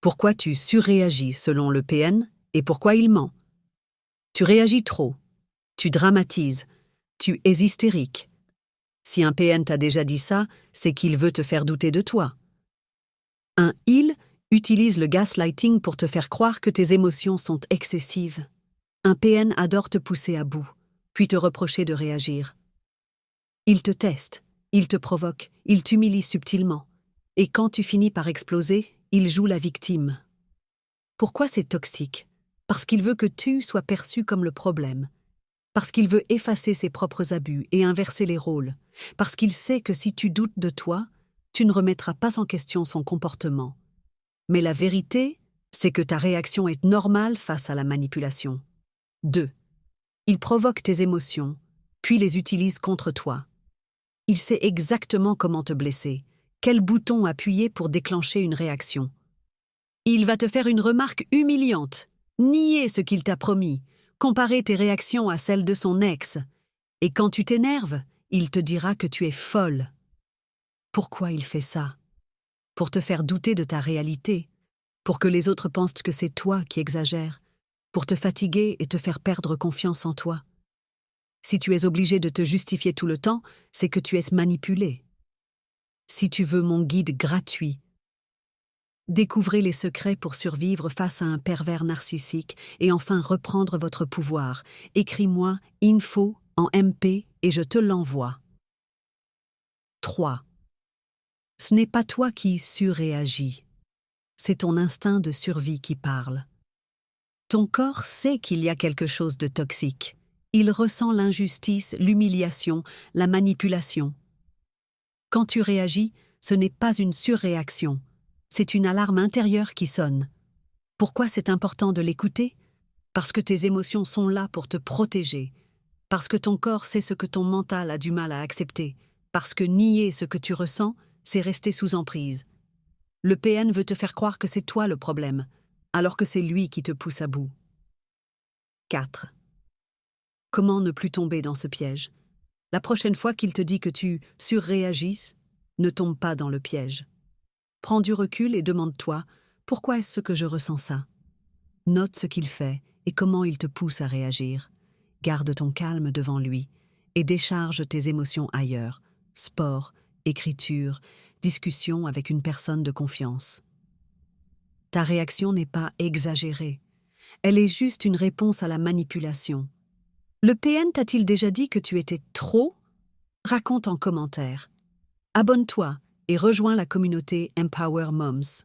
Pourquoi tu surréagis selon le PN et pourquoi il ment? Tu réagis trop, tu dramatises, tu es hystérique. Si un PN t'a déjà dit ça, c'est qu'il veut te faire douter de toi. Un il utilise le gaslighting pour te faire croire que tes émotions sont excessives. Un PN adore te pousser à bout, puis te reprocher de réagir. Il te teste, il te provoque, il t'humilie subtilement. Et quand tu finis par exploser, il joue la victime. Pourquoi c'est toxique? Parce qu'il veut que tu sois perçu comme le problème. Parce qu'il veut effacer ses propres abus et inverser les rôles. Parce qu'il sait que si tu doutes de toi, tu ne remettras pas en question son comportement. Mais la vérité, c'est que ta réaction est normale face à la manipulation. 2. Il provoque tes émotions, puis les utilise contre toi. Il sait exactement comment te blesser, quel bouton appuyer pour déclencher une réaction. Il va te faire une remarque humiliante, nier ce qu'il t'a promis, comparer tes réactions à celles de son ex. Et quand tu t'énerves, il te dira que tu es folle. Pourquoi il fait ça? Pour te faire douter de ta réalité, pour que les autres pensent que c'est toi qui exagères, pour te fatiguer et te faire perdre confiance en toi. Si tu es obligé de te justifier tout le temps, c'est que tu es manipulé. Si tu veux mon guide gratuit, découvrez les secrets pour survivre face à un pervers narcissique et enfin reprendre votre pouvoir. Écris-moi info en MP et je te l'envoie. 3. Ce n'est pas toi qui surréagis. C'est ton instinct de survie qui parle. Ton corps sait qu'il y a quelque chose de toxique. Il ressent l'injustice, l'humiliation, la manipulation. Quand tu réagis, ce n'est pas une surréaction. C'est une alarme intérieure qui sonne. Pourquoi c'est important de l'écouter? Parce que tes émotions sont là pour te protéger. Parce que ton corps sait ce que ton mental a du mal à accepter. Parce que nier ce que tu ressens, c'est rester sous emprise. Le PN veut te faire croire que c'est toi le problème, alors que c'est lui qui te pousse à bout. 4. Comment ne plus tomber dans ce piège? La prochaine fois qu'il te dit que tu surréagisses, ne tombe pas dans le piège. Prends du recul et demande-toi « Pourquoi est-ce que je ressens ça ?» Note ce qu'il fait et comment il te pousse à réagir. Garde ton calme devant lui et décharge tes émotions ailleurs. Sport, écriture, discussion avec une personne de confiance. Ta réaction n'est pas exagérée. Elle est juste une réponse à la manipulation. Le PN t'a-t-il déjà dit que tu étais trop? Raconte en commentaire. Abonne-toi et rejoins la communauté Empower Moms.